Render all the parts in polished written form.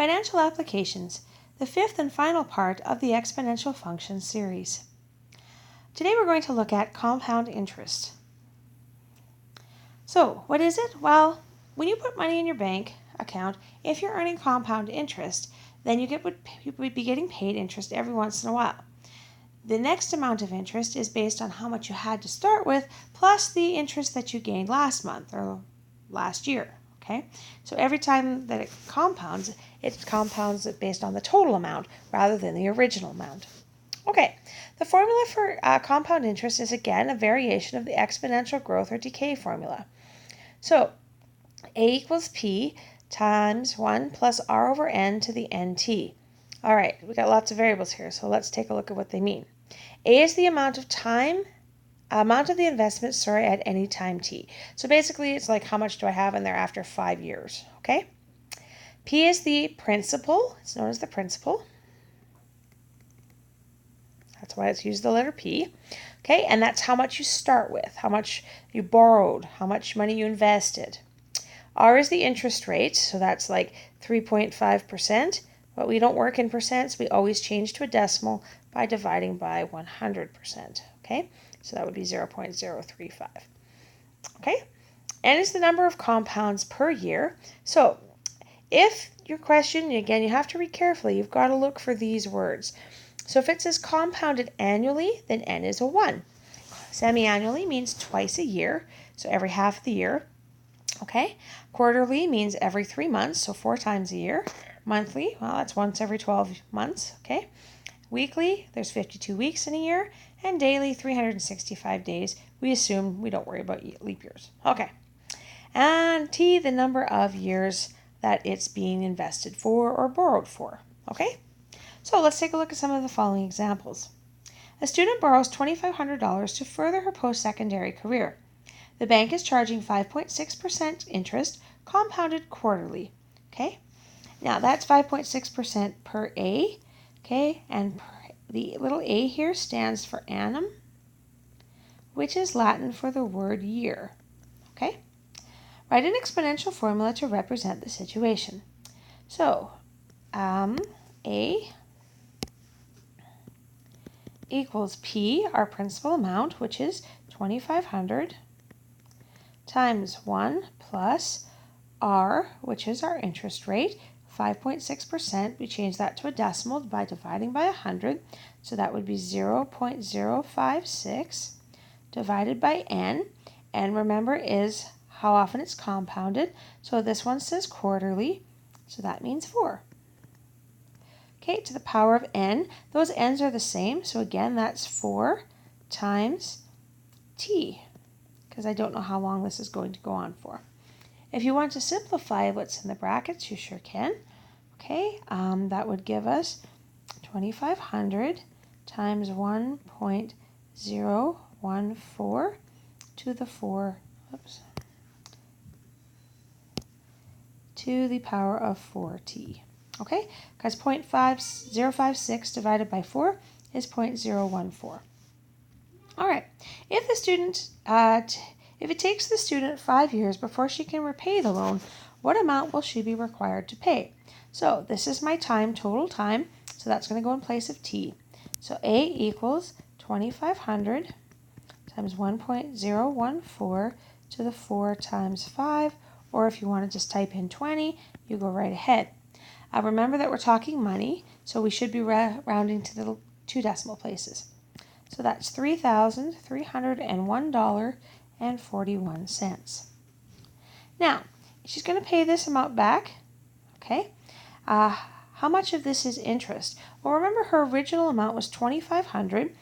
Financial applications, the fifth and final part of the exponential function series. Today we're going to look at compound interest. So, what is it? Well, when you put money in your bank account, if you're earning compound interest, then you would be getting paid interest every once in a while. The next amount of interest is based on how much you had to start with, plus the interest that you gained last month or last year. Okay, so every time that it compounds it based on the total amount rather than the original amount. Okay, the formula for compound interest is again a variation of the exponential growth or decay formula. So A equals P times 1 plus R over N to the NT. All right, we got lots of variables here, so let's take a look at what they mean. A is the amount of the investment, at any time t. So basically, it's like how much do I have in there after 5 years, okay? P is the principal. It's known as the principal. That's why it's used the letter P. Okay, and that's how much you start with, how much you borrowed, how much money you invested. R is the interest rate, so that's like 3.5%. But we don't work in percents. We always change to a decimal by dividing by 100%, okay? So that would be 0.035. Okay? N is the number of compounds per year. So if your question, again, you have to read carefully. You've got to look for these words. So if it says compounded annually, then N is a 1. Semi-annually means twice a year, so every half of the year. Okay? Quarterly means every 3 months, so 4 times a year. Monthly, well, that's once every 12 months. Okay? Weekly, there's 52 weeks in a year, and daily, 365 days. We assume we don't worry about leap years. Okay. And T, the number of years that it's being invested for or borrowed for. Okay? So let's take a look at some of the following examples. A student borrows $2,500 to further her post-secondary career. The bank is charging 5.6% interest compounded quarterly. Okay? Now that's 5.6% per A. Okay, and the little a here stands for annum, which is Latin for the word year. Okay? Write an exponential formula to represent the situation. So, A equals P, our principal amount, which is $2,500, times 1 plus R, which is our interest rate, 5.6%, we change that to a decimal by dividing by 100, so that would be 0.056 divided by N, and remember is how often it's compounded, so this one says quarterly, so that means 4. Okay, to the power of N, those N's are the same, so again that's 4 times T, because I don't know how long this is going to go on for. If you want to simplify what's in the brackets, you sure can. Okay, that would give us 2,500 times 1.014 to the power of 4t. Okay, because 0.5056 divided by 4 is 0.014. All right, if it takes the student 5 years before she can repay the loan, what amount will she be required to pay? So this is my total time, so that's going to go in place of t. So A equals 2,500 times 1.014 to the 4 times 5, or if you want to just type in 20, you go right ahead. Remember that we're talking money, so we should be rounding to the 2 decimal places. So that's $3,301.41. Now, she's going to pay this amount back, okay? How much of this is interest? Well, remember her original amount was $2,500.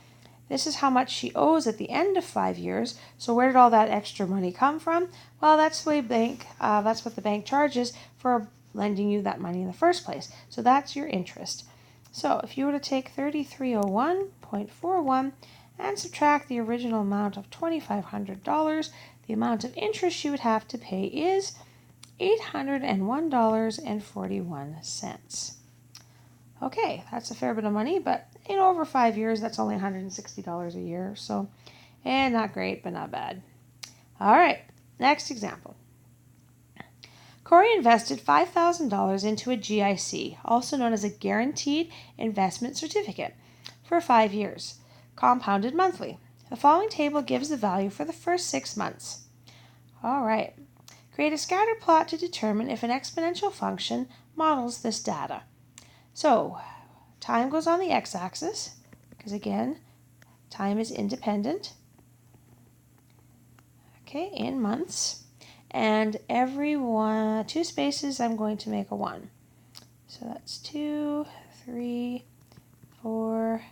This is how much she owes at the end of 5 years. So where did all that extra money come from? Well, that's what the bank charges for lending you that money in the first place. So that's your interest. So if you were to take 3301.41 and subtract the original amount of $2,500, the amount of interest you would have to pay is $801.41. Okay, that's a fair bit of money, but over 5 years, that's only $160 a year. So, not great, but not bad. All right, next example. Corey invested $5,000 into a GIC, also known as a Guaranteed Investment Certificate, for 5 years, compounded monthly. The following table gives the value for the first 6 months. All right. Create a scatter plot to determine if an exponential function models this data. So, time goes on the x-axis, because again, time is independent. Okay, in months. And every 2 spaces, I'm going to make a 1. So that's 2, 3, 4,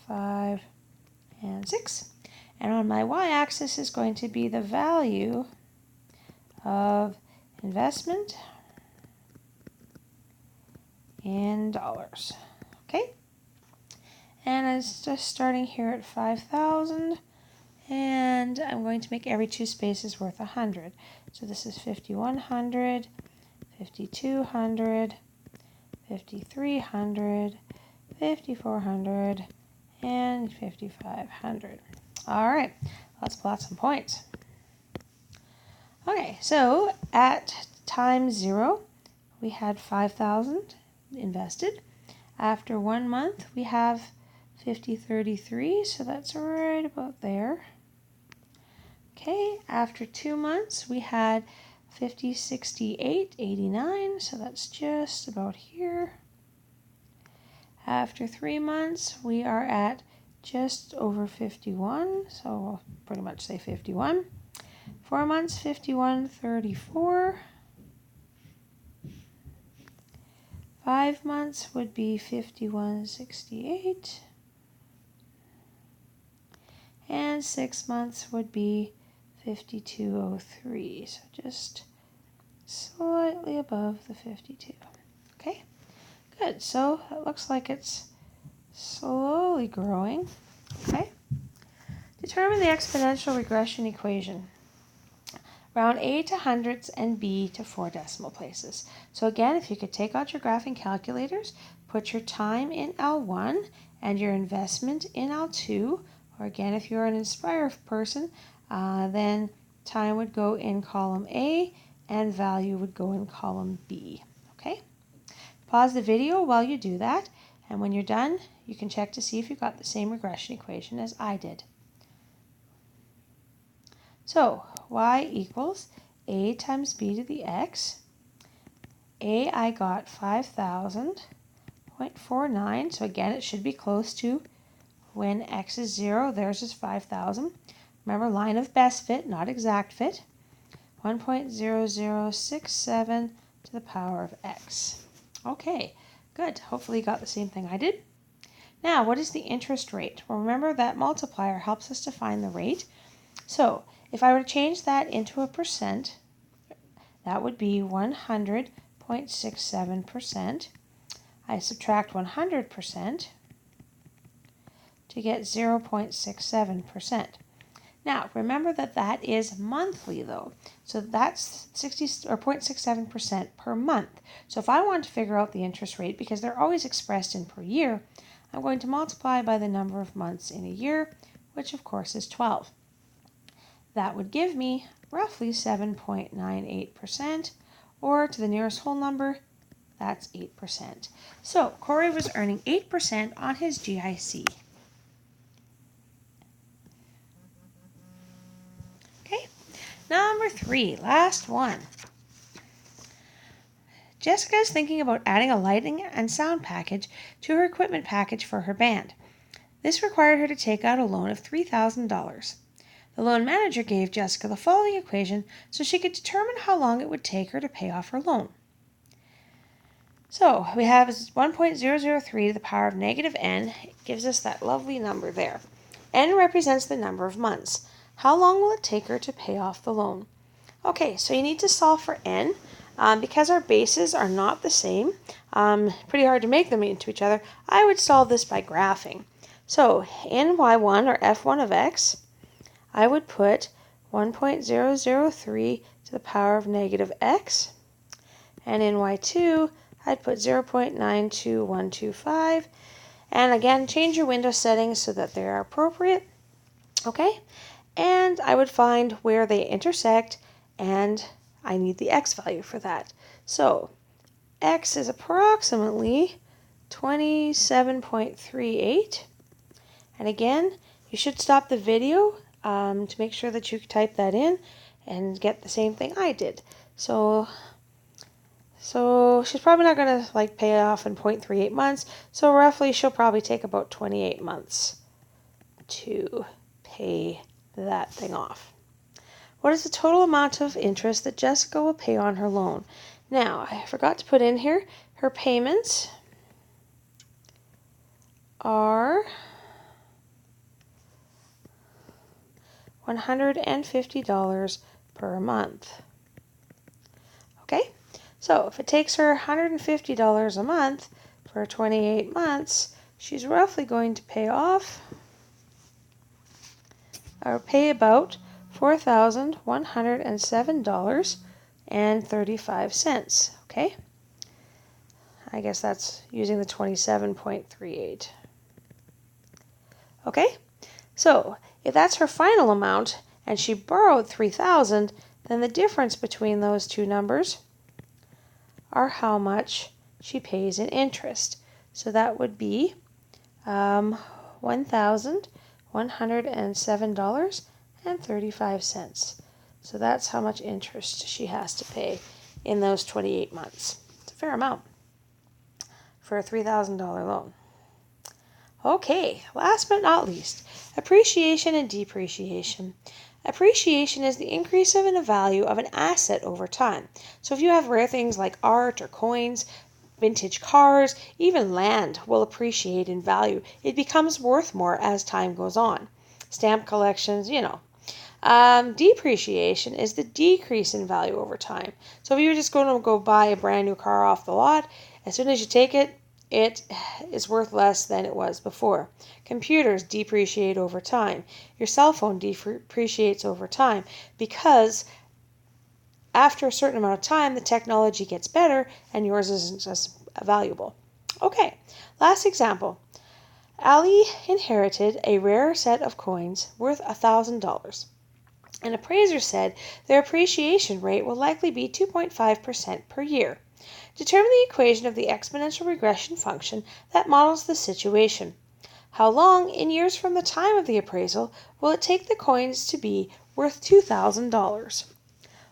5, and 6. And on my y-axis is going to be the value of investment in dollars. Okay? And it's just starting here at 5,000. And I'm going to make every 2 spaces worth 100. So this is 5,100, 5,200, 5,300, 5,400, and 5,500. All right, let's plot some points. Okay, so at time 0, we had 5,000 invested. After 1 month, we have 5033, so that's right about there. Okay, after 2 months, we had 5068.89, so that's just about here. After 3 months, we are at just over 51, so we'll pretty much say 51. 4 months, 5134. 5 months would be 5168. And 6 months would be 5203, so just slightly above the 52. Okay, good. So it looks like it's slowly growing. Okay, determine the exponential regression equation. Round A to hundreds and B to 4 decimal places. So again, if you could take out your graphing calculators, put your time in L1 and your investment in L2, or again, if you're an Inspire person, then time would go in column A and value would go in column B. Okay? Pause the video while you do that, and when you're done, you can check to see if you got the same regression equation as I did. So, y equals a times b to the x. A, I got 5,000.49, so again, it should be close to when x is 0, theirs is 5,000. Remember, line of best fit, not exact fit. 1.0067 to the power of x. Okay, good. Hopefully you got the same thing I did. Now, what is the interest rate? Well, remember that multiplier helps us to find the rate. So, if I were to change that into a percent, that would be 100.67%. I subtract 100% to get 0.67%. Now, remember that that is monthly though. So that's 0.67% per month. So if I want to figure out the interest rate, because they're always expressed in per year, I'm going to multiply by the number of months in a year, which of course is 12. That would give me roughly 7.98%, or to the nearest whole number, that's 8%. So Corey was earning 8% on his GIC. Okay, number 3, last one. Jessica is thinking about adding a lighting and sound package to her equipment package for her band. This required her to take out a loan of $3,000. The loan manager gave Jessica the following equation so she could determine how long it would take her to pay off her loan. So we have 1.003 to the power of negative n. It gives us that lovely number there. N represents the number of months. How long will it take her to pay off the loan? Okay, so you need to solve for n. Because our bases are not the same, pretty hard to make them into each other, I would solve this by graphing. So in y1 or f1 of x, I would put 1.003 to the power of negative x, and in y2, I'd put 0.92125, and again, change your window settings so that they are appropriate, okay? And I would find where they intersect, and I need the x value for that. So X is approximately 27.38. And again, you should stop the video to make sure that you type that in and get the same thing I did. So she's probably not going to like pay off in 0.38 months. So roughly she'll probably take about 28 months to pay that thing off. What is the total amount of interest that Jessica will pay on her loan? Now, I forgot to put in here, her payments are $150 per month. Okay, so if it takes her $150 a month for 28 months, she's roughly going to pay off or pay about $4,107.35. Okay, I guess that's using the 27.38. Okay, so if that's her final amount and she borrowed $3,000, then the difference between those two numbers are how much she pays in interest. So that would be $1,107.35. So that's how much interest she has to pay in those 28 months. It's a fair amount for a $3,000 loan. Okay, last but not least, appreciation and depreciation. Appreciation is the increase in the value of an asset over time. So if you have rare things like art or coins, vintage cars, even land will appreciate in value. It becomes worth more as time goes on. Stamp collections, Depreciation is the decrease in value over time. So if you're just going to go buy a brand new car off the lot, as soon as you take it, it is worth less than it was before. Computers depreciate over time. Your cell phone depreciates over time because after a certain amount of time, the technology gets better and yours isn't as valuable. Okay, last example. Ali inherited a rare set of coins worth $1,000. An appraiser said their appreciation rate will likely be 2.5% per year. Determine the equation of the exponential regression function that models the situation. How long, in years from the time of the appraisal, will it take the coins to be worth $2,000?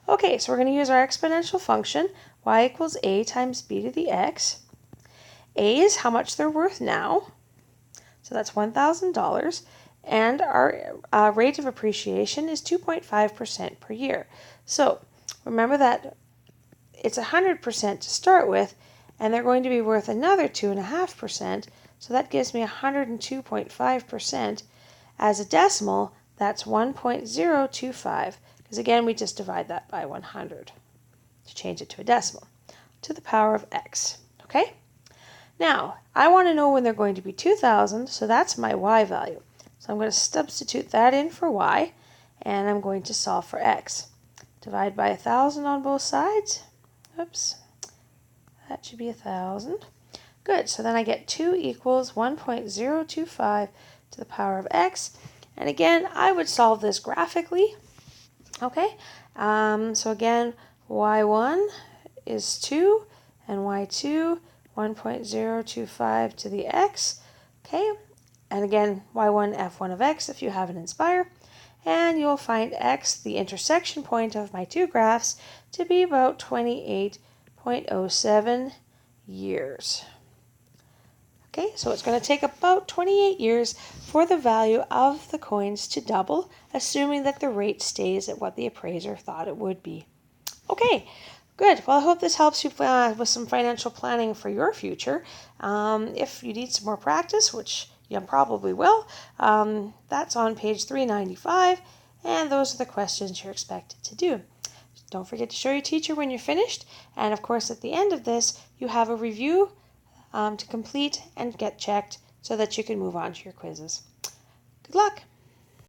Okay, so we're going to use our exponential function, y equals a times b to the x. A is how much they're worth now, so that's $1,000, and our rate of appreciation is 2.5% per year. So remember that it's 100% to start with, and they're going to be worth another 2.5%, so that gives me 102.5%. As a decimal, that's 1.025, because again, we just divide that by 100 to change it to a decimal, to the power of x, okay? Now, I want to know when they're going to be 2,000, so that's my y value. So I'm going to substitute that in for y, and I'm going to solve for x. Divide by 1,000 on both sides. Oops, that should be 1,000. Good, so then I get 2 equals 1.025 to the power of x. And again, I would solve this graphically. Okay, so again, y1 is 2, and y2, 1.025 to the x. Okay, and again, y1, f1 of x if you have an Inspire. And you'll find x, the intersection point of my two graphs, to be about 28.07 years. Okay, so it's going to take about 28 years for the value of the coins to double, assuming that the rate stays at what the appraiser thought it would be. Okay, good. Well, I hope this helps you with some financial planning for your future. If you need some more practice, which you probably will, that's on page 395, and those are the questions you're expected to do. Don't forget to show your teacher when you're finished, and of course at the end of this you have a review to complete and get checked so that you can move on to your quizzes. Good luck!